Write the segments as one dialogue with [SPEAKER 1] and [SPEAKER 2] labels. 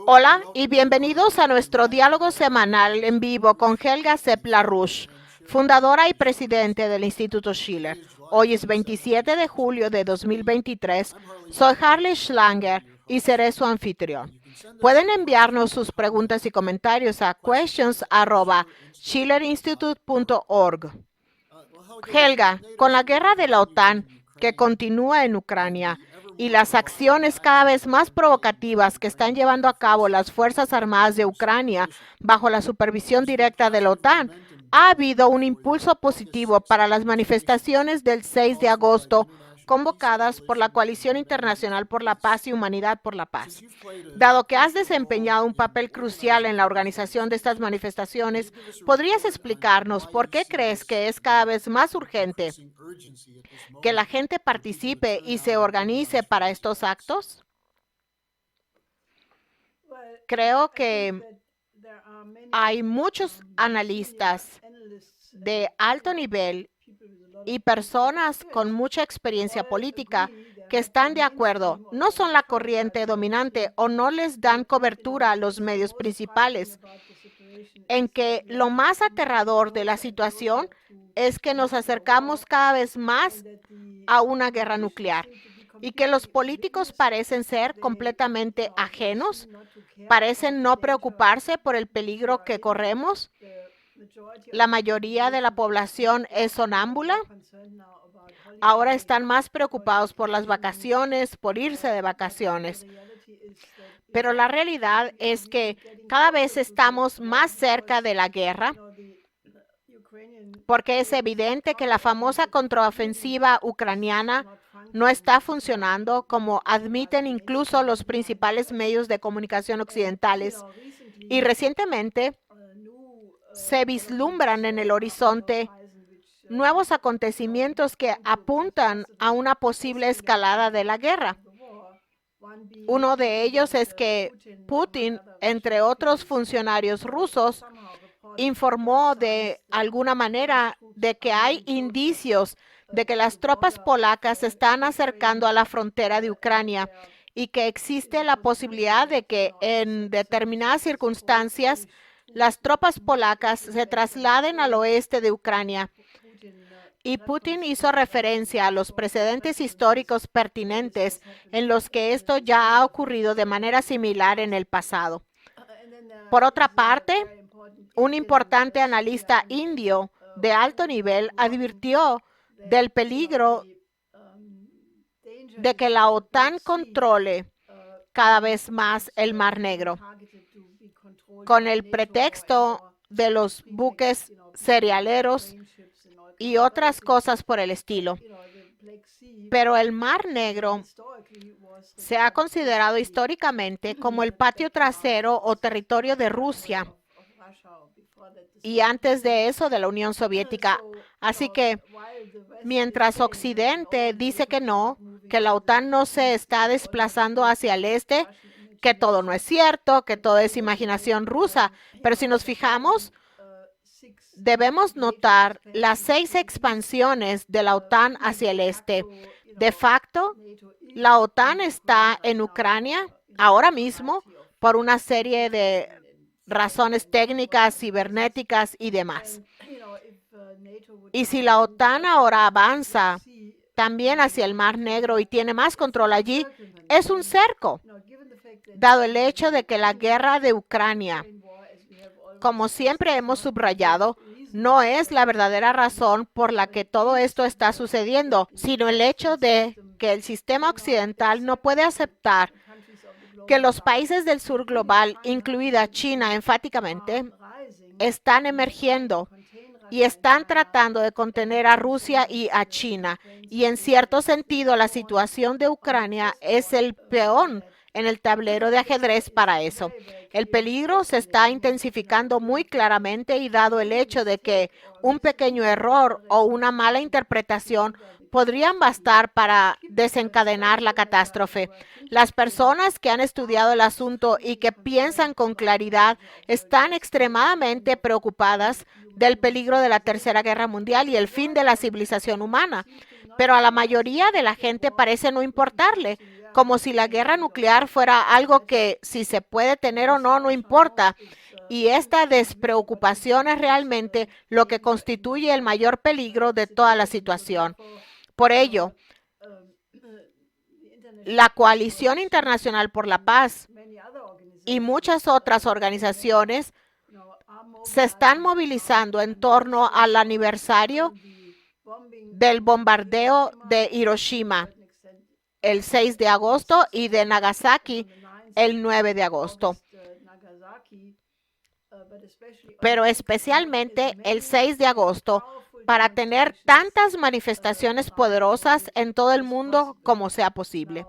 [SPEAKER 1] Hola y bienvenidos a nuestro diálogo semanal en vivo con Helga Sepp-LaRouche, fundadora y presidente del Instituto Schiller. Hoy es 27 de julio de 2023. Soy Harley Schlanger y seré su anfitrión. Pueden enviarnos sus preguntas y comentarios a questions@schillerinstitute.org. Helga, con la guerra de la OTAN que continúa en Ucrania y las acciones cada vez más provocativas que están llevando a cabo las Fuerzas Armadas de Ucrania bajo la supervisión directa de la OTAN, ha habido un impulso positivo para las manifestaciones del 6 de agosto convocadas por la Coalición Internacional por la Paz y Humanidad por la Paz. Dado que has desempeñado un papel crucial en la organización de estas manifestaciones, ¿podrías explicarnos por qué crees que es cada vez más urgente que la gente participe y se organice para estos actos? Creo que hay muchos analistas de alto nivel y personas con mucha experiencia política que están de acuerdo, no son la corriente dominante o no les dan cobertura a los medios principales, en que lo más aterrador de la situación es que nos acercamos cada vez más a una guerra nuclear y que los políticos parecen ser completamente ajenos, parecen no preocuparse por el peligro que corremos. La mayoría de la población es sonámbula. Ahora están más preocupados por las vacaciones, por irse de vacaciones. Pero la realidad es que cada vez estamos más cerca de la guerra, porque es evidente que la famosa contraofensiva ucraniana no está funcionando, como admiten incluso los principales medios de comunicación occidentales. Y recientemente se vislumbran en el horizonte nuevos acontecimientos que apuntan a una posible escalada de la guerra. Uno de ellos es que Putin, entre otros funcionarios rusos, informó de alguna manera de que hay indicios de que las tropas polacas se están acercando a la frontera de Ucrania y que existe la posibilidad de que en determinadas circunstancias las tropas polacas se trasladen al oeste de Ucrania. Y Putin hizo referencia a los precedentes históricos pertinentes en los que esto ya ha ocurrido de manera similar en el pasado. Por otra parte, un importante analista indio de alto nivel advirtió del peligro de que la OTAN controle cada vez más el Mar Negro, con el pretexto de los buques cerealeros y otras cosas por el estilo. Pero el Mar Negro se ha considerado históricamente como el patio trasero o territorio de Rusia y antes de eso de la Unión Soviética. Así que mientras Occidente dice que no, que la OTAN no se está desplazando hacia el este, que todo no es cierto, que todo es imaginación rusa, pero si nos fijamos, debemos notar las 6 expansiones de la OTAN hacia el este. De facto, la OTAN está en Ucrania ahora mismo por una serie de razones técnicas, cibernéticas y demás. Y si la OTAN ahora avanza también hacia el Mar Negro y tiene más control allí, es un cerco, dado el hecho de que la guerra de Ucrania, como siempre hemos subrayado, no es la verdadera razón por la que todo esto está sucediendo, sino el hecho de que el sistema occidental no puede aceptar que los países del sur global, incluida China enfáticamente, están emergiendo y están tratando de contener a Rusia y a China. Y en cierto sentido, la situación de Ucrania es el peón en el tablero de ajedrez para eso. El peligro se está intensificando muy claramente y dado el hecho de que un pequeño error o una mala interpretación podrían bastar para desencadenar la catástrofe. Las personas que han estudiado el asunto y que piensan con claridad están extremadamente preocupadas del peligro de la Tercera Guerra Mundial y el fin de la civilización humana. Pero a la mayoría de la gente parece no importarle, como si la guerra nuclear fuera algo que si se puede tener o no, no importa. Y esta despreocupación es realmente lo que constituye el mayor peligro de toda la situación. Por ello, la Coalición Internacional por la Paz y muchas otras organizaciones se están movilizando en torno al aniversario del bombardeo de Hiroshima el 6 de agosto y de Nagasaki el 9 de agosto. Pero especialmente el 6 de agosto para tener tantas manifestaciones poderosas en todo el mundo como sea posible.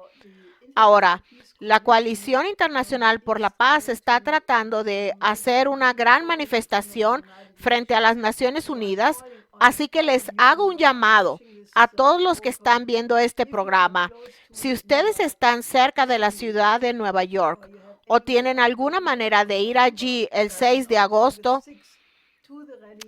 [SPEAKER 1] Ahora, la Coalición Internacional por la Paz está tratando de hacer una gran manifestación frente a las Naciones Unidas, así que les hago un llamado a todos los que están viendo este programa. Si ustedes están cerca de la ciudad de Nueva York o tienen alguna manera de ir allí el 6 de agosto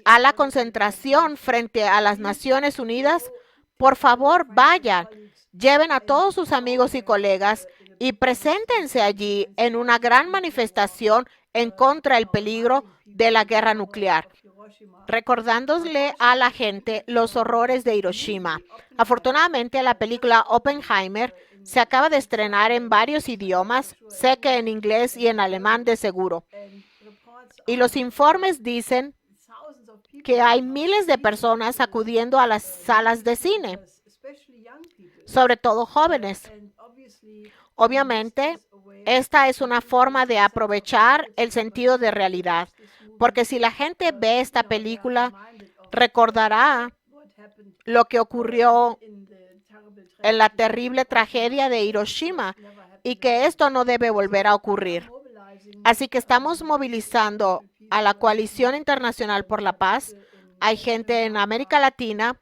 [SPEAKER 1] a la concentración frente a las Naciones Unidas, por favor vayan, lleven a todos sus amigos y colegas y preséntense allí en una gran manifestación en contra del peligro de la guerra nuclear, recordándole a la gente los horrores de Hiroshima. Afortunadamente, la película Oppenheimer se acaba de estrenar en varios idiomas, sé que en inglés y en alemán de seguro. Y los informes dicen que hay miles de personas acudiendo a las salas de cine, sobre todo jóvenes. Obviamente, esta es una forma de aprovechar el sentido de realidad, porque si la gente ve esta película, recordará lo que ocurrió en la terrible tragedia de Hiroshima y que esto no debe volver a ocurrir. Así que estamos movilizando a la Coalición Internacional por la Paz. Hay gente en América Latina.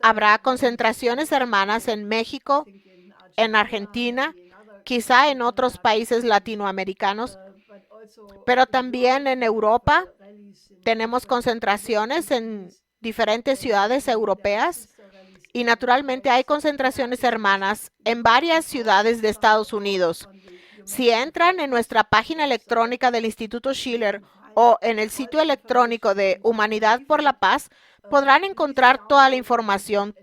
[SPEAKER 1] Habrá concentraciones hermanas en México, en Argentina, quizá en otros países latinoamericanos, pero también en Europa. Tenemos concentraciones en diferentes ciudades europeas y naturalmente hay concentraciones hermanas en varias ciudades de Estados Unidos. Si entran en nuestra página electrónica del Instituto Schiller o en el sitio electrónico de Humanidad por la Paz, podrán encontrar toda la información.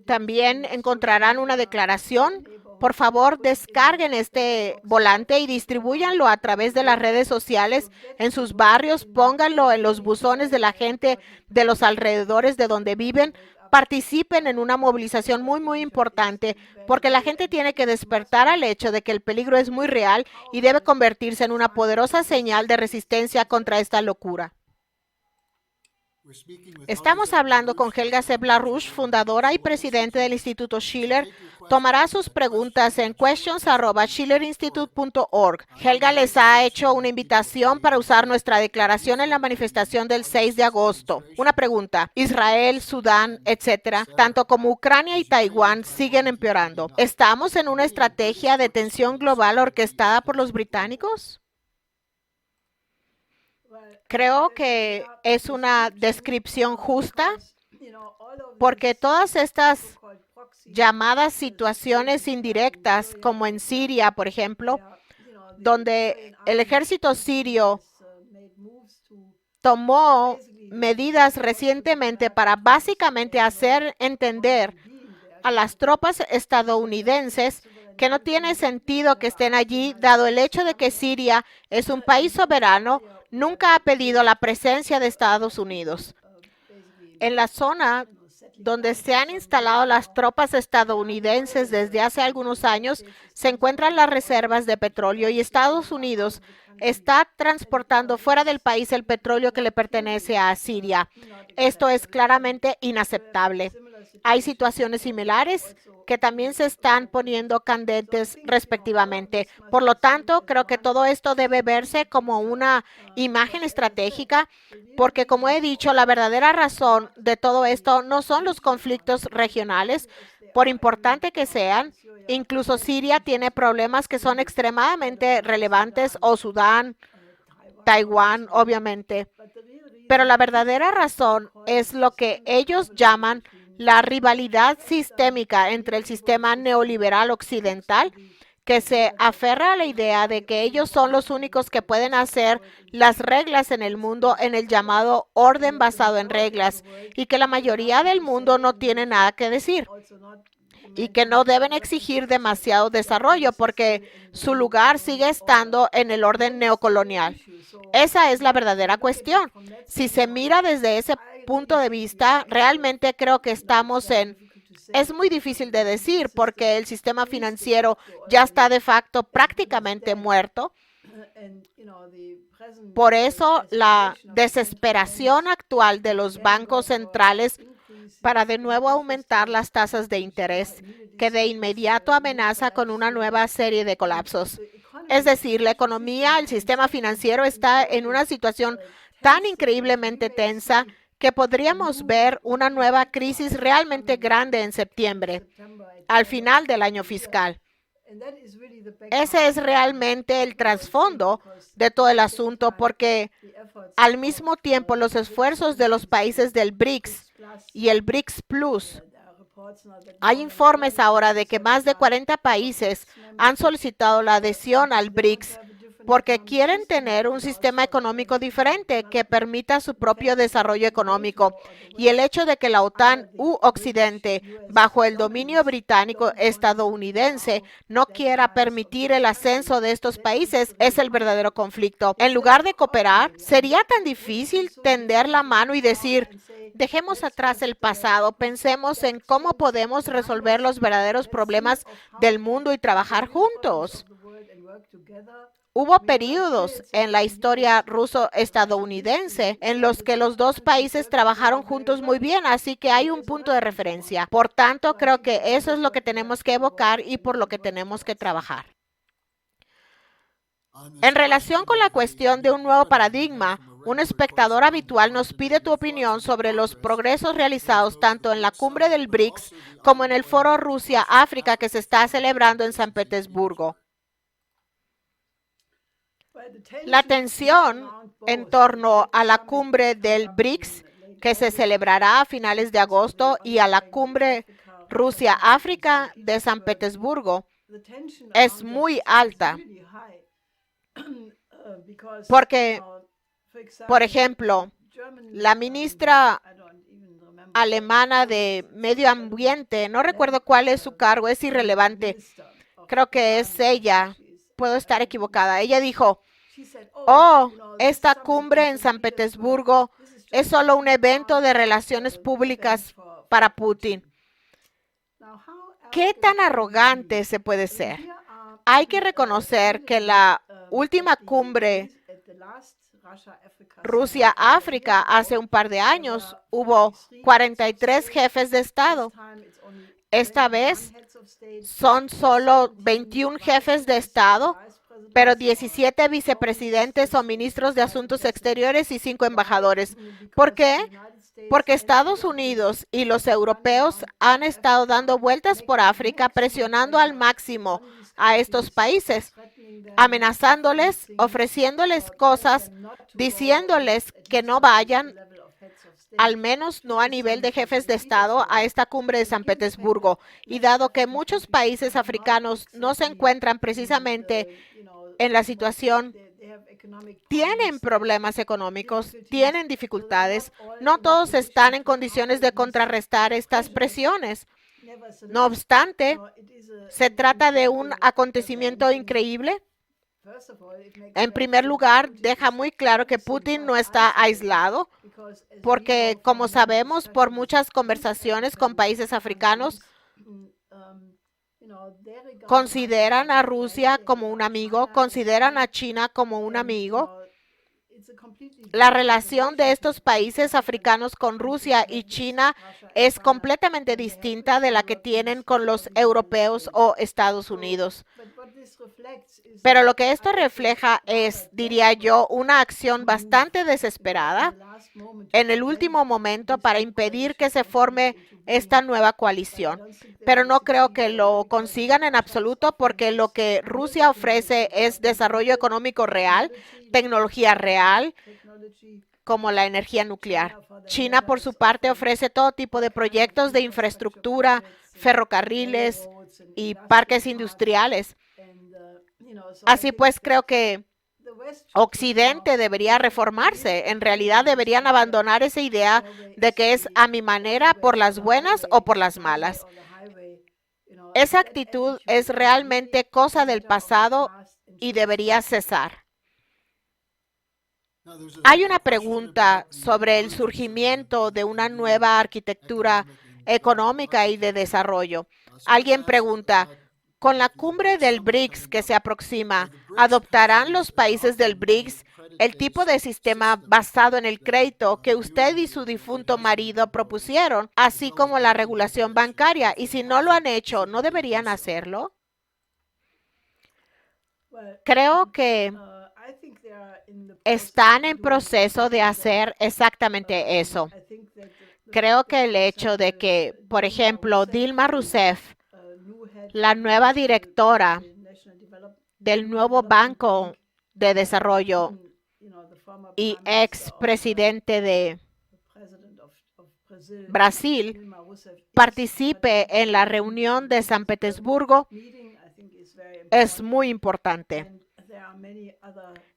[SPEAKER 1] También encontrarán una declaración. Por favor, descarguen este volante y distribúyanlo a través de las redes sociales en sus barrios. Pónganlo en los buzones de la gente de los alrededores de donde viven. Participen en una movilización muy importante, porque la gente tiene que despertar al hecho de que el peligro es muy real y debe convertirse en una poderosa señal de resistencia contra esta locura. Estamos hablando con Helga Sepp-LaRouche, fundadora y presidente del Instituto Schiller. Tomará sus preguntas en questions@schillerinstitute.org. Helga les ha hecho una invitación para usar nuestra declaración en la manifestación del 6 de agosto. Una pregunta. Israel, Sudán, etcétera, tanto como Ucrania y Taiwán siguen empeorando. ¿Estamos en una estrategia de tensión global orquestada por los británicos? Creo que es una descripción justa porque todas estas llamadas situaciones indirectas, como en Siria, por ejemplo, donde el ejército sirio tomó medidas recientemente para básicamente hacer entender a las tropas estadounidenses que no tiene sentido que estén allí, dado el hecho de que Siria es un país soberano. Nunca ha pedido la presencia de Estados Unidos. En la zona donde se han instalado las tropas estadounidenses desde hace algunos años, se encuentran las reservas de petróleo y Estados Unidos está transportando fuera del país el petróleo que le pertenece a Siria. Esto es claramente inaceptable. Hay situaciones similares que también se están poniendo candentes respectivamente. Por lo tanto, creo que todo esto debe verse como una imagen estratégica, porque como he dicho, la verdadera razón de todo esto no son los conflictos regionales, por importante que sean. Incluso Siria tiene problemas que son extremadamente relevantes, o Sudán, Taiwán, obviamente. Pero la verdadera razón es lo que ellos llaman la rivalidad sistémica entre el sistema neoliberal occidental, que se aferra a la idea de que ellos son los únicos que pueden hacer las reglas en el mundo en el llamado orden basado en reglas, y que la mayoría del mundo no tiene nada que decir, y que no deben exigir demasiado desarrollo porque su lugar sigue estando en el orden neocolonial. Esa es la verdadera cuestión. Si se mira desde ese punto de vista, realmente creo que estamos en... Es muy difícil de decir porque el sistema financiero ya está de facto prácticamente muerto. Por eso la desesperación actual de los bancos centrales para de nuevo aumentar las tasas de interés, que de inmediato amenaza con una nueva serie de colapsos. Es decir, la economía, el sistema financiero está en una situación tan increíblemente tensa que podríamos ver una nueva crisis realmente grande en septiembre, al final del año fiscal. Ese es realmente el trasfondo de todo el asunto, porque al mismo tiempo los esfuerzos de los países del BRICS y el BRICS Plus, hay informes ahora de que más de 40 países han solicitado la adhesión al BRICS porque quieren tener un sistema económico diferente que permita su propio desarrollo económico. Y el hecho de que la OTAN u Occidente, bajo el dominio británico estadounidense, no quiera permitir el ascenso de estos países es el verdadero conflicto. En lugar de cooperar, sería tan difícil tender la mano y decir: dejemos atrás el pasado, pensemos en cómo podemos resolver los verdaderos problemas del mundo y trabajar juntos. Hubo periodos en la historia ruso-estadounidense en los que los dos países trabajaron juntos muy bien, así que hay un punto de referencia. Por tanto, creo que eso es lo que tenemos que evocar y por lo que tenemos que trabajar. En relación con la cuestión de un nuevo paradigma, un espectador habitual nos pide tu opinión sobre los progresos realizados tanto en la cumbre del BRICS como en el foro Rusia-África que se está celebrando en San Petersburgo. La tensión en torno a la cumbre del BRICS, que se celebrará a finales de agosto, y a la cumbre Rusia-África de San Petersburgo, es muy alta. Porque, por ejemplo, la ministra alemana de Medio Ambiente, no recuerdo cuál es su cargo, es irrelevante, creo que es ella, puedo estar equivocada. Ella dijo: oh, esta cumbre en San Petersburgo es solo un evento de relaciones públicas para Putin. ¿Qué tan arrogante se puede ser? Hay que reconocer que la última cumbre Rusia-África hace un par de años hubo 43 jefes de Estado. Esta vez son solo 21 jefes de Estado, pero 17 vicepresidentes o ministros de Asuntos Exteriores y 5 embajadores. ¿Por qué? Porque Estados Unidos y los europeos han estado dando vueltas por África, presionando al máximo a estos países, amenazándoles, ofreciéndoles cosas, diciéndoles que no vayan, al menos no a nivel de jefes de Estado, a esta cumbre de San Petersburgo. Y dado que muchos países africanos no se encuentran precisamente en la situación, tienen problemas económicos, tienen dificultades, no todos están en condiciones de contrarrestar estas presiones. No obstante, se trata de un acontecimiento increíble. En primer lugar, deja muy claro que Putin no está aislado, porque, como sabemos, por muchas conversaciones con países africanos, consideran a Rusia como un amigo, consideran a China como un amigo. La relación de estos países africanos con Rusia y China es completamente distinta de la que tienen con los europeos o Estados Unidos. Pero lo que esto refleja es, diría yo, una acción bastante desesperada en el último momento para impedir que se forme esta nueva coalición. Pero no creo que lo consigan en absoluto, porque lo que Rusia ofrece es desarrollo económico real, tecnología real, como la energía nuclear. China, por su parte, ofrece todo tipo de proyectos de infraestructura, ferrocarriles y parques industriales. Así pues, creo que Occidente debería reformarse. En realidad deberían abandonar esa idea de que es a mi manera por las buenas o por las malas. Esa actitud es realmente cosa del pasado y debería cesar. Hay una pregunta sobre el surgimiento de una nueva arquitectura económica y de desarrollo. Alguien pregunta, con la cumbre del BRICS que se aproxima, ¿adoptarán los países del BRICS el tipo de sistema basado en el crédito que usted y su difunto marido propusieron, así como la regulación bancaria? Y si no lo han hecho, ¿no deberían hacerlo? Creo que están en proceso de hacer exactamente eso. Creo que el hecho de que, por ejemplo, Dilma Rousseff, la nueva directora del nuevo Banco de Desarrollo y ex presidente de Brasil, participe en la reunión de San Petersburgo es muy importante.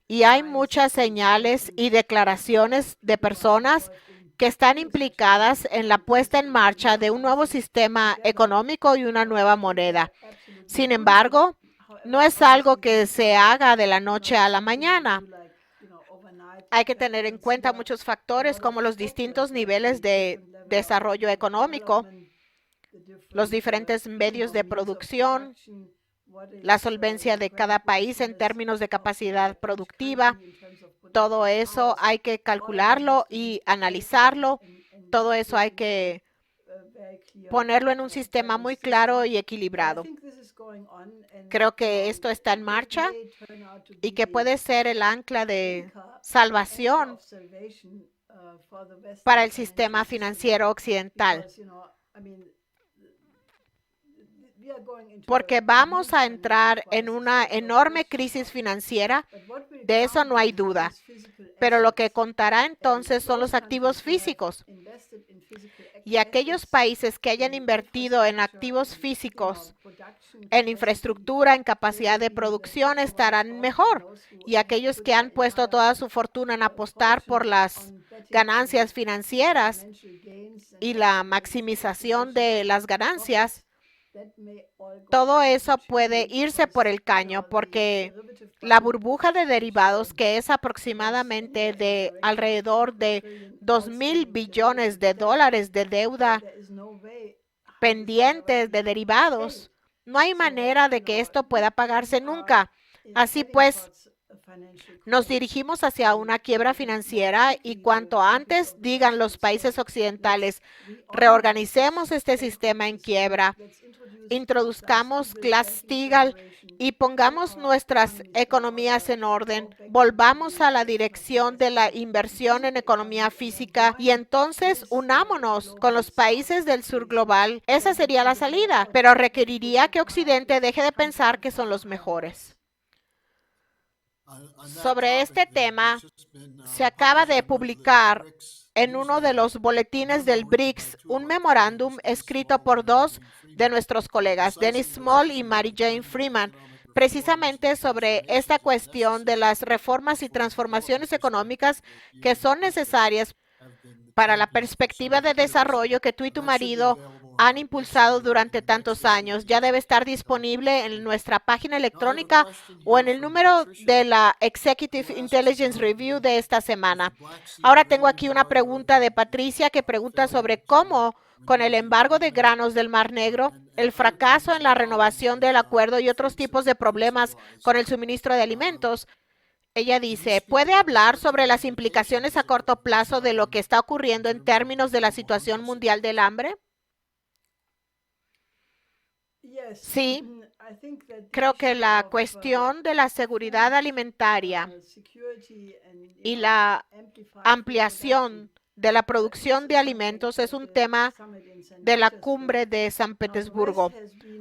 [SPEAKER 1] Y hay muchas señales y declaraciones de personas que están implicadas en la puesta en marcha de un nuevo sistema económico y una nueva moneda. Sin embargo, no es algo que se haga de la noche a la mañana. Hay que tener en cuenta muchos factores como los distintos niveles de desarrollo económico, los diferentes medios de producción, la solvencia de cada país en términos de capacidad productiva. Todo eso hay que calcularlo y analizarlo. Todo eso hay que ponerlo en un sistema muy claro y equilibrado. Creo que esto está en marcha y que puede ser el ancla de salvación para el sistema financiero occidental. Porque vamos a entrar en una enorme crisis financiera, de eso no hay duda. Pero lo que contará entonces son los activos físicos. Y aquellos países que hayan invertido en activos físicos, en infraestructura, en capacidad de producción, estarán mejor. Y aquellos que han puesto toda su fortuna en apostar por las ganancias financieras y la maximización de las ganancias, todo eso puede irse por el caño porque la burbuja de derivados, que es aproximadamente de alrededor de 2,000 billones de dólares de deuda pendientes de derivados, no hay manera de que esto pueda pagarse nunca. Así pues, nos dirigimos hacia una quiebra financiera y cuanto antes digan los países occidentales, reorganicemos este sistema en quiebra, introduzcamos Glass-Steagall y pongamos nuestras economías en orden, volvamos a la dirección de la inversión en economía física y entonces unámonos con los países del sur global. Esa sería la salida, pero requeriría que Occidente deje de pensar que son los mejores. Sobre este tema, se acaba de publicar en uno de los boletines del BRICS un memorándum escrito por dos de nuestros colegas, Dennis Small y Mary Jane Freeman, precisamente sobre esta cuestión de las reformas y transformaciones económicas que son necesarias para la perspectiva de desarrollo que tú y tu marido han impulsado durante tantos años. Ya debe estar disponible en nuestra página electrónica o en el número de la Executive Intelligence Review de esta semana. Ahora tengo aquí una pregunta de Patricia que pregunta sobre cómo, con el embargo de granos del Mar Negro, el fracaso en la renovación del acuerdo y otros tipos de problemas con el suministro de alimentos, ella dice, ¿puede hablar sobre las implicaciones a corto plazo de lo que está ocurriendo en términos de la situación mundial del hambre? Sí, creo que la cuestión de la seguridad alimentaria y la ampliación de la producción de alimentos es un tema de la cumbre de San Petersburgo.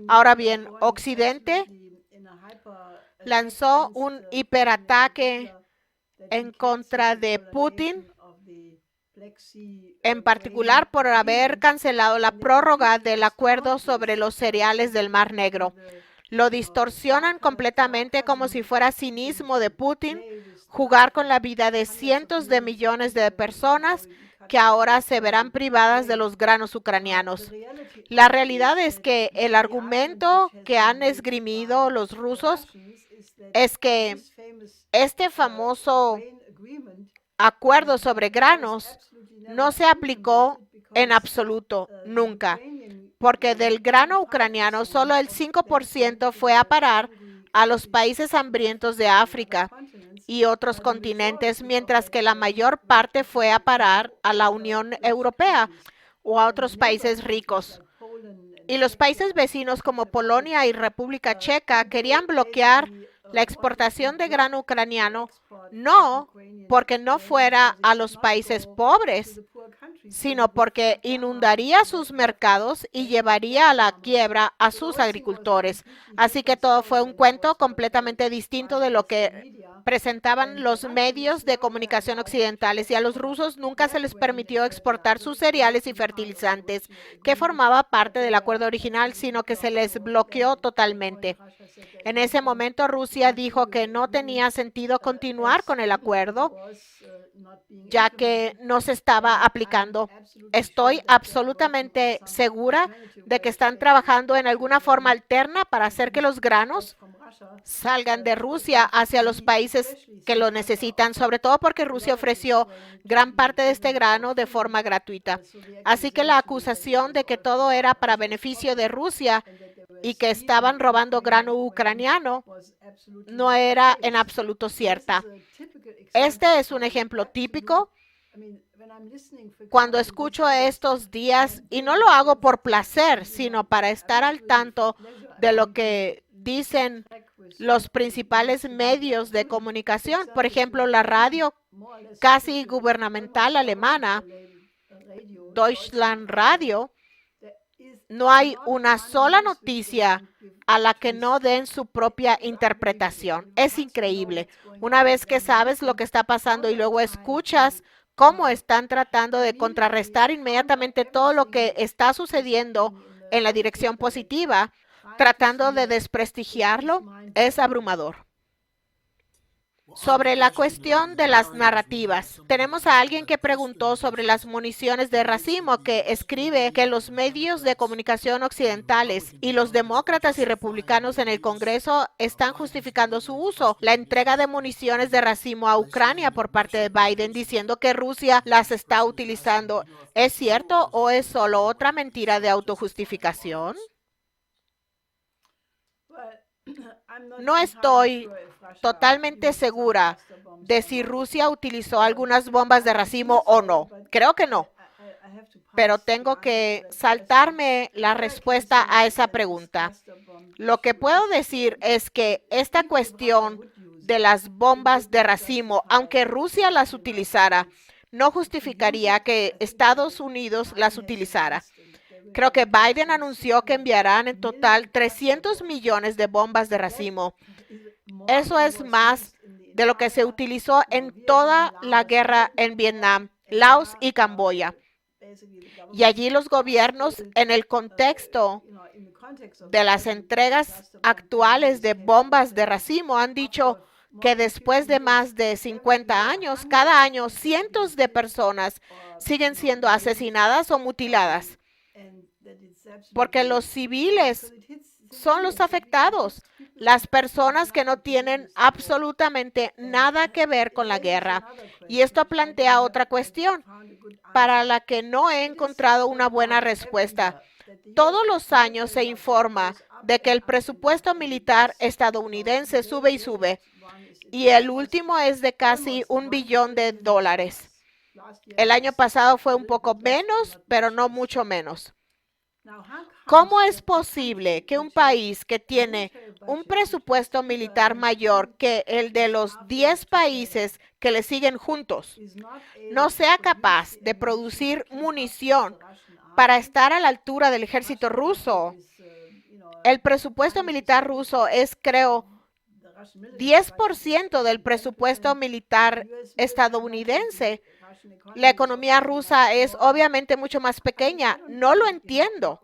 [SPEAKER 1] Ahora bien, Occidente lanzó un hiperataque en contra de Putin en particular por haber cancelado la prórroga del acuerdo sobre los cereales del Mar Negro. Lo distorsionan completamente como si fuera cinismo de Putin jugar con la vida de cientos de millones de personas que ahora se verán privadas de los granos ucranianos. La realidad es que el argumento que han esgrimido los rusos es que este famoso acuerdo sobre granos no se aplicó en absoluto nunca, porque del grano ucraniano solo el 5% fue a parar a los países hambrientos de África y otros continentes, mientras que la mayor parte fue a parar a la Unión Europea o a otros países ricos. Y los países vecinos como Polonia y República Checa querían bloquear la exportación de grano ucraniano, no porque no fuera a los países pobres, sino porque inundaría sus mercados y llevaría a la quiebra a sus agricultores. Así que todo fue un cuento completamente distinto de lo que presentaban los medios de comunicación occidentales, y a los rusos nunca se les permitió exportar sus cereales y fertilizantes, que formaba parte del acuerdo original, sino que se les bloqueó totalmente. En ese momento, Rusia dijo que no tenía sentido continuar con el acuerdo, ya que no se estaba aplicando. Estoy absolutamente segura de que están trabajando en alguna forma alterna para hacer que los granos salgan de Rusia hacia los países que lo necesitan, sobre todo porque Rusia ofreció gran parte de este grano de forma gratuita. Así que la acusación de que todo era para beneficio de Rusia y que estaban robando grano ucraniano no era en absoluto cierta. Este es un ejemplo típico. Cuando escucho estos días, y no lo hago por placer, sino para estar al tanto de lo que dicen los principales medios de comunicación, por ejemplo, la radio casi gubernamental alemana, Deutschland Radio, no hay una sola noticia a la que no den su propia interpretación. Es increíble. Una vez que sabes lo que está pasando y luego escuchas cómo están tratando de contrarrestar inmediatamente todo lo que está sucediendo en la dirección positiva, tratando de desprestigiarlo, es abrumador. Sobre la cuestión de las narrativas, tenemos a alguien que preguntó sobre las municiones de racimo, que escribe que los medios de comunicación occidentales y los demócratas y republicanos en el Congreso están justificando su uso, la entrega de municiones de racimo a Ucrania por parte de Biden, diciendo que Rusia las está utilizando. ¿Es cierto o es solo otra mentira de autojustificación? No estoy totalmente segura de si Rusia utilizó algunas bombas de racimo o no. Creo que no. Pero tengo que saltarme la respuesta a esa pregunta. Lo que puedo decir es que esta cuestión de las bombas de racimo, aunque Rusia las utilizara, no justificaría que Estados Unidos las utilizara. Creo que Biden anunció que enviarán en total 300 millones de bombas de racimo. Eso es más de lo que se utilizó en toda la guerra en Vietnam, Laos y Camboya. Y allí los gobiernos, en el contexto de las entregas actuales de bombas de racimo, han dicho que después de más de 50 años, cada año cientos de personas siguen siendo asesinadas o mutiladas, porque los civiles son los afectados, las personas que no tienen absolutamente nada que ver con la guerra. Y esto plantea otra cuestión para la que no he encontrado una buena respuesta. Todos los años se informa de que el presupuesto militar estadounidense sube y sube, y el último es de casi $1 billón. El año pasado fue un poco menos, pero no mucho menos. ¿Cómo es posible que un país que tiene un presupuesto militar mayor que el de los 10 países que le siguen juntos no sea capaz de producir munición para estar a la altura del ejército ruso? El presupuesto militar ruso es, creo, 10% del presupuesto militar estadounidense. La economía rusa es obviamente mucho más pequeña. No lo entiendo.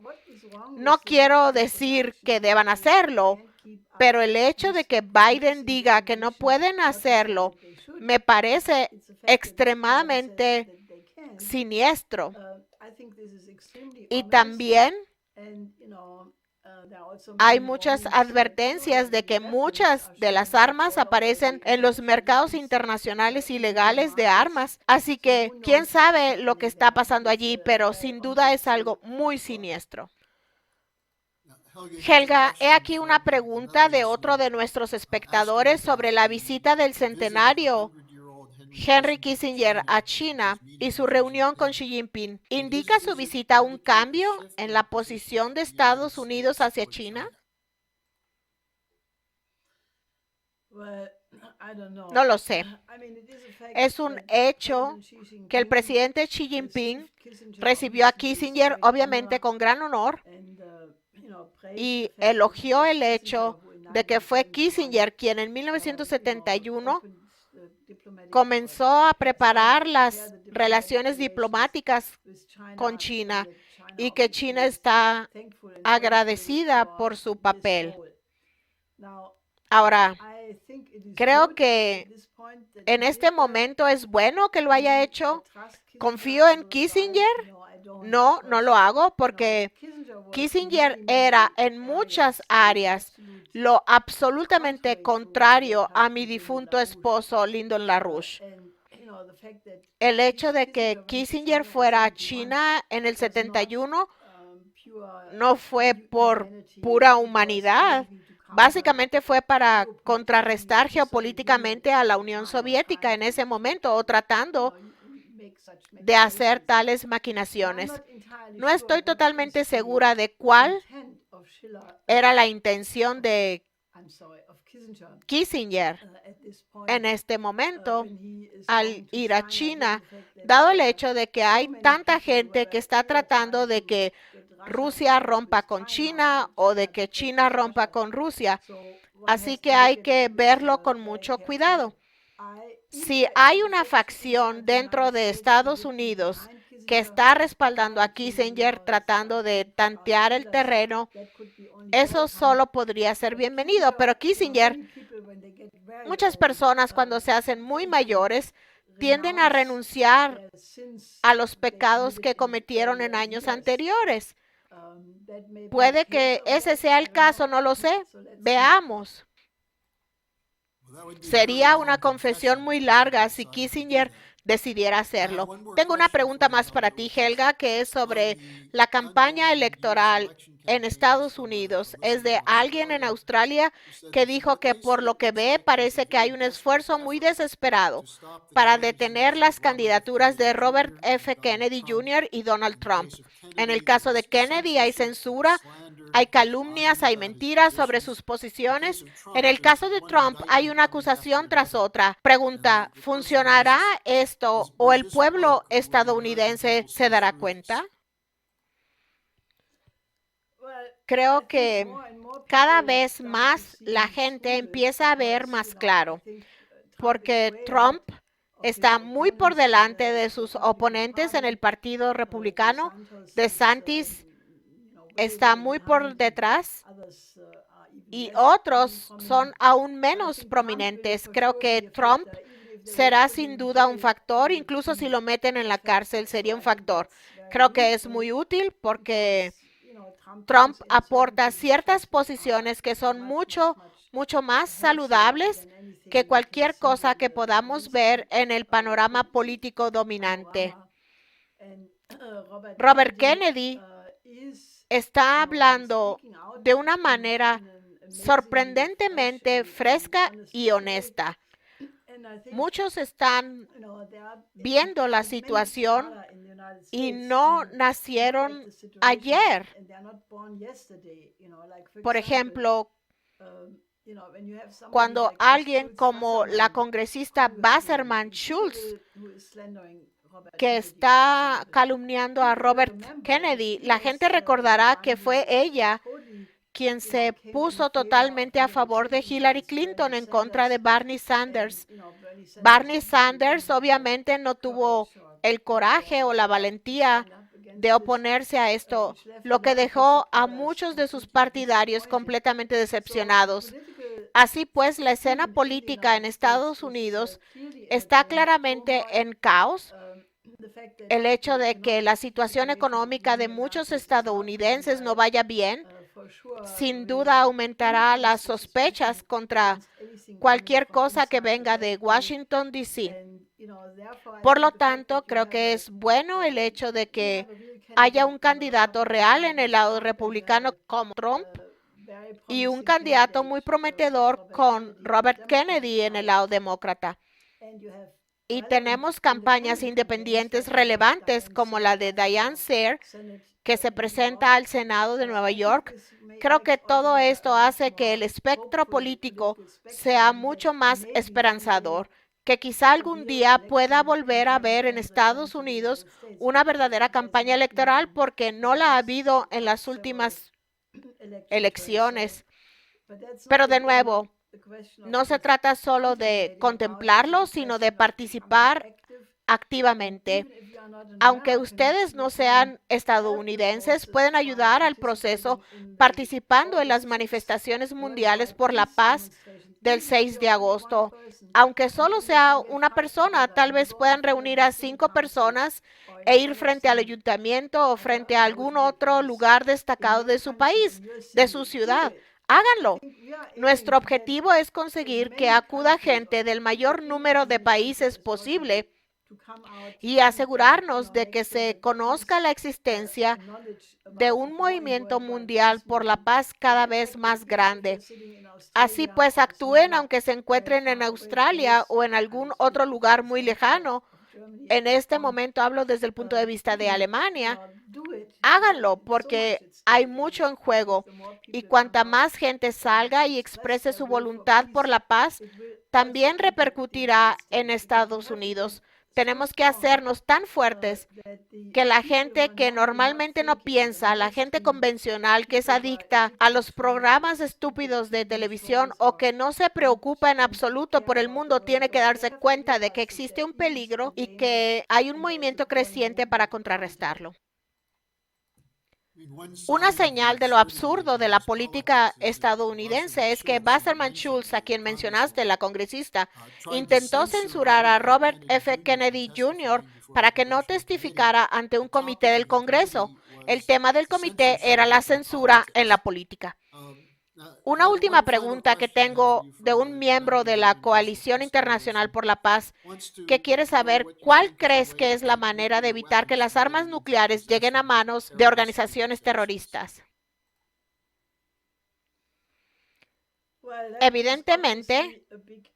[SPEAKER 1] No quiero decir que deban hacerlo, pero el hecho de que Biden diga que no pueden hacerlo me parece extremadamente siniestro. Y también hay muchas advertencias de que muchas de las armas aparecen en los mercados internacionales ilegales de armas. Así que quién sabe lo que está pasando allí, pero sin duda es algo muy siniestro. Helga, he aquí una pregunta de otro de nuestros espectadores sobre la visita del centenario Henry Kissinger a China y su reunión con Xi Jinping. ¿Indica su visita un cambio en la posición de Estados Unidos hacia China? No lo sé. Es un hecho que el presidente Xi Jinping recibió a Kissinger obviamente con gran honor y elogió el hecho de que fue Kissinger quien en 1971 comenzó a preparar las relaciones diplomáticas con China y que China está agradecida por su papel. Ahora, creo que en este momento es bueno que lo haya hecho. ¿Confío en Kissinger? No, no lo hago porque Kissinger era en muchas áreas lo absolutamente contrario a mi difunto esposo Lyndon LaRouche. El hecho de que Kissinger fuera a China en el 71 no fue por pura humanidad. Básicamente fue para contrarrestar geopolíticamente a la Unión Soviética en ese momento o tratando de hacer tales maquinaciones. No estoy totalmente segura de cuál era la intención de Kissinger en este momento al ir a China, dado el hecho de que hay tanta gente que está tratando de que Rusia rompa con China o de que China rompa con Rusia. Así que hay que verlo con mucho cuidado. Si hay una facción dentro de Estados Unidos que está respaldando a Kissinger tratando de tantear el terreno, eso solo podría ser bienvenido. Pero Kissinger, muchas personas cuando se hacen muy mayores tienden a renunciar a los pecados que cometieron en años anteriores. Puede que ese sea el caso, no lo sé. Veamos. Sería una confesión muy larga si Kissinger decidiera hacerlo. Tengo una pregunta más para ti, Helga, que es sobre la campaña electoral en Estados Unidos. Es de alguien en Australia que dijo que por lo que ve parece que hay un esfuerzo muy desesperado para detener las candidaturas de Robert F. Kennedy Jr. y Donald Trump. En el caso de Kennedy hay censura, hay calumnias, hay mentiras sobre sus posiciones. En el caso de Trump hay una acusación tras otra. Pregunta, ¿funcionará esto o el pueblo estadounidense se dará cuenta? Creo que cada vez más la gente empieza a ver más claro, porque Trump está muy por delante de sus oponentes en el Partido Republicano. DeSantis está muy por detrás y otros son aún menos prominentes. Creo que Trump será sin duda un factor, incluso si lo meten en la cárcel sería un factor. Creo que es muy útil porque Trump aporta ciertas posiciones que son mucho más saludables que cualquier cosa que podamos ver en el panorama político dominante. Robert Kennedy está hablando de una manera sorprendentemente fresca y honesta. Muchos están viendo la situación y no nacieron ayer. Por ejemplo, cuando alguien como la congresista Wasserman Schultz, que está calumniando a Robert Kennedy, la gente recordará que fue ella quien se puso totalmente a favor de Hillary Clinton en contra de Bernie Sanders. Bernie Sanders obviamente no tuvo el coraje o la valentía de oponerse a esto, lo que dejó a muchos de sus partidarios completamente decepcionados. Así pues, la escena política en Estados Unidos está claramente en caos. El hecho de que la situación económica de muchos estadounidenses no vaya bien, sin duda aumentará las sospechas contra cualquier cosa que venga de Washington, D.C. Por lo tanto, creo que es bueno el hecho de que haya un candidato real en el lado republicano como Trump y un candidato muy prometedor con Robert Kennedy en el lado demócrata. Y tenemos campañas independientes relevantes como la de Diane Sare, que se presenta al Senado de Nueva York. Creo que todo esto hace que el espectro político sea mucho más esperanzador, que quizá algún día pueda volver a ver en Estados Unidos una verdadera campaña electoral, porque no la ha habido en las últimas elecciones. Pero de nuevo, no se trata solo de contemplarlo, sino de participar activamente. Aunque ustedes no sean estadounidenses, pueden ayudar al proceso participando en las manifestaciones mundiales por la paz del 6 de agosto. Aunque solo sea una persona, tal vez puedan reunir a 5 personas e ir frente al ayuntamiento o frente a algún otro lugar destacado de su país, de su ciudad. Háganlo. Nuestro objetivo es conseguir que acuda gente del mayor número de países posible y asegurarnos de que se conozca la existencia de un movimiento mundial por la paz cada vez más grande. Así pues, actúen aunque se encuentren en Australia o en algún otro lugar muy lejano. En este momento hablo desde el punto de vista de Alemania. Háganlo porque hay mucho en juego, y cuanta más gente salga y exprese su voluntad por la paz, también repercutirá en Estados Unidos. Tenemos que hacernos tan fuertes que la gente que normalmente no piensa, la gente convencional que es adicta a los programas estúpidos de televisión o que no se preocupa en absoluto por el mundo, tiene que darse cuenta de que existe un peligro y que hay un movimiento creciente para contrarrestarlo. Una señal de lo absurdo de la política estadounidense es que Wasserman Schultz, a quien mencionaste, la congresista, intentó censurar a Robert F. Kennedy Jr. para que no testificara ante un comité del Congreso. El tema del comité era la censura en la política. Una última pregunta que tengo de un miembro de la Coalición Internacional por la Paz que quiere saber cuál crees que es la manera de evitar que las armas nucleares lleguen a manos de organizaciones terroristas. Evidentemente,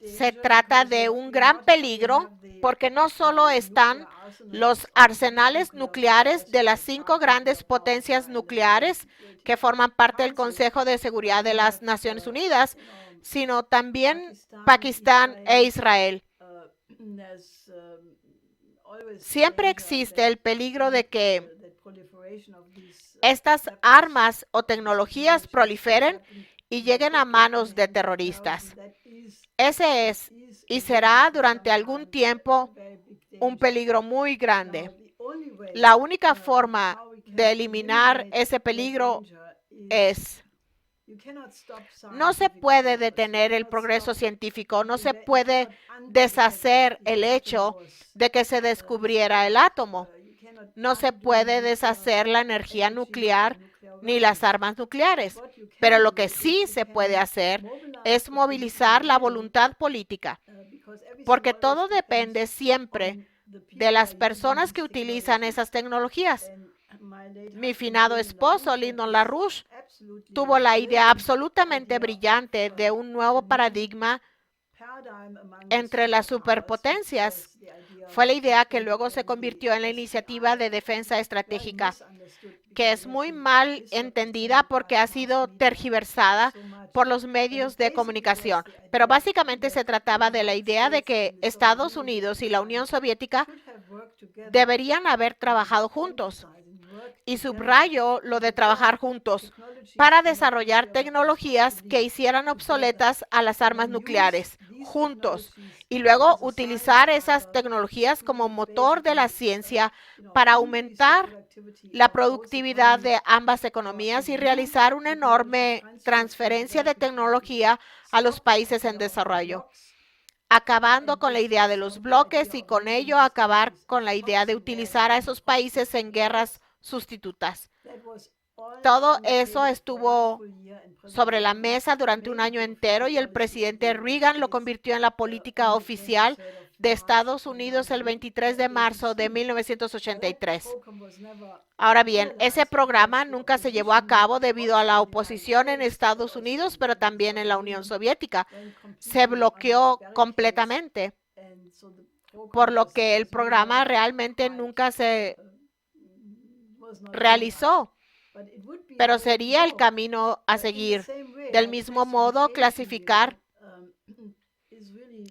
[SPEAKER 1] se trata de un gran peligro porque no solo están los arsenales nucleares de las 5 grandes potencias nucleares que forman parte del Consejo de Seguridad de las Naciones Unidas, sino también Pakistán e Israel. Siempre existe el peligro de que estas armas o tecnologías proliferen y lleguen a manos de terroristas. Ese es y será durante algún tiempo un peligro muy grande. La única forma de eliminar ese peligro es: no se puede detener el progreso científico, no se puede deshacer el hecho de que se descubriera el átomo, no se puede deshacer la energía nuclear ni las armas nucleares, pero lo que sí se puede hacer es movilizar la voluntad política, porque todo depende siempre de las personas que utilizan esas tecnologías. Mi finado esposo, Lyndon LaRouche, tuvo la idea absolutamente brillante de un nuevo paradigma entre las superpotencias. Fue la idea que luego se convirtió en la Iniciativa de Defensa Estratégica, que es muy mal entendida porque ha sido tergiversada por los medios de comunicación. Pero básicamente se trataba de la idea de que Estados Unidos y la Unión Soviética deberían haber trabajado juntos y subrayo lo de trabajar juntos para desarrollar tecnologías que hicieran obsoletas a las armas nucleares, juntos, y luego utilizar esas tecnologías como motor de la ciencia para aumentar la productividad de ambas economías y realizar una enorme transferencia de tecnología a los países en desarrollo, acabando con la idea de los bloques y con ello acabar con la idea de utilizar a esos países en guerras sustitutas. Todo eso estuvo sobre la mesa durante un año entero y el presidente Reagan lo convirtió en la política oficial de Estados Unidos el 23 de marzo de 1983. Ahora bien, ese programa nunca se llevó a cabo debido a la oposición en Estados Unidos, pero también en la Unión Soviética. Se bloqueó completamente, por lo que el programa realmente nunca se realizó, pero sería el camino a seguir. Del mismo modo, clasificar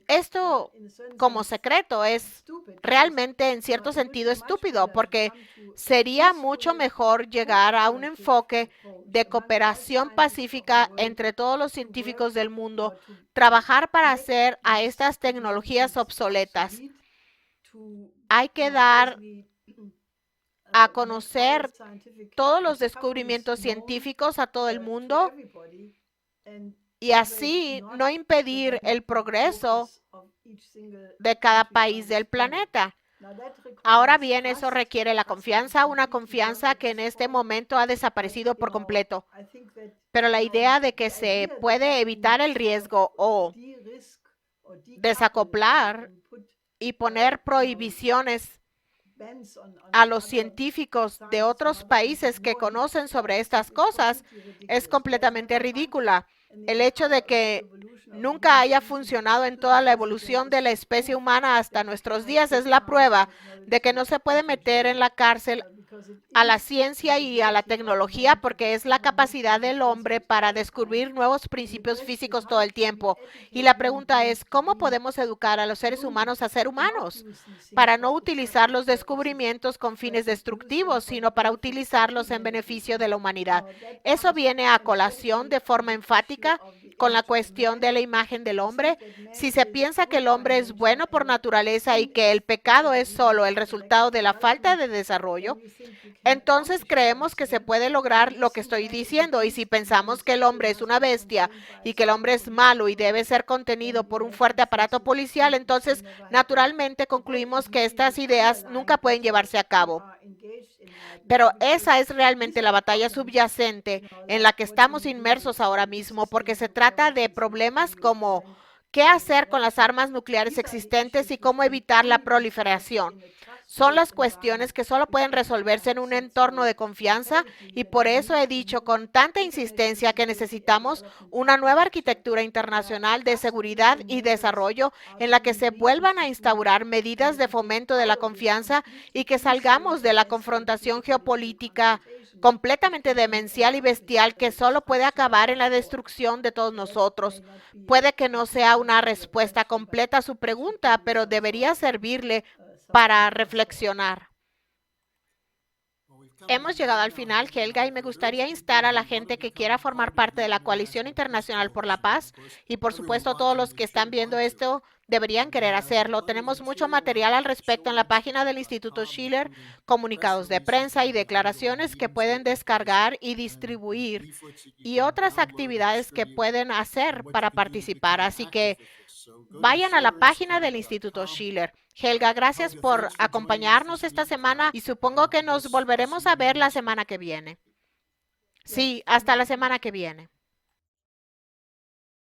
[SPEAKER 1] esto como secreto es realmente en cierto sentido estúpido, porque sería mucho mejor llegar a un enfoque de cooperación pacífica entre todos los científicos del mundo, trabajar para hacer a estas tecnologías obsoletas. Hay que dar a conocer todos los descubrimientos científicos a todo el mundo y así no impedir el progreso de cada país del planeta. Ahora bien, eso requiere la confianza, una confianza que en este momento ha desaparecido por completo. Pero la idea de que se puede evitar el riesgo o desacoplar y poner prohibiciones a los científicos de otros países que conocen sobre estas cosas es completamente ridícula. El hecho de que nunca haya funcionado en toda la evolución de la especie humana hasta nuestros días es la prueba de que no se puede meter en la cárcel a la ciencia y a la tecnología porque es la capacidad del hombre para descubrir nuevos principios físicos todo el tiempo. Y la pregunta es, ¿cómo podemos educar a los seres humanos a ser humanos? Para no utilizar los descubrimientos con fines destructivos, sino para utilizarlos en beneficio de la humanidad. Eso viene a colación de forma enfática con la cuestión de la imagen del hombre. Si se piensa que el hombre es bueno por naturaleza y que el pecado es solo el resultado de la falta de desarrollo, entonces creemos que se puede lograr lo que estoy diciendo. Y si pensamos que el hombre es una bestia y que el hombre es malo y debe ser contenido por un fuerte aparato policial, entonces naturalmente concluimos que estas ideas nunca pueden llevarse a cabo. Pero esa es realmente la batalla subyacente en la que estamos inmersos ahora mismo, porque se trata de problemas como qué hacer con las armas nucleares existentes y cómo evitar la proliferación. Son las cuestiones que solo pueden resolverse en un entorno de confianza y por eso he dicho con tanta insistencia que necesitamos una nueva arquitectura internacional de seguridad y desarrollo en la que se vuelvan a instaurar medidas de fomento de la confianza y que salgamos de la confrontación geopolítica completamente demencial y bestial que solo puede acabar en la destrucción de todos nosotros. Puede que no sea una respuesta completa a su pregunta, pero debería servirle para reflexionar. Hemos llegado al final, Helga, y me gustaría instar a la gente que quiera formar parte de la Coalición Internacional por la Paz, y por supuesto todos los que están viendo esto deberían querer hacerlo. Tenemos mucho material al respecto en la página del Instituto Schiller, comunicados de prensa y declaraciones que pueden descargar y distribuir, y otras actividades que pueden hacer para participar. Así que vayan a la página del Instituto Schiller. Helga, gracias por acompañarnos esta semana y supongo que nos volveremos a ver la semana que viene. Sí, hasta la semana que viene.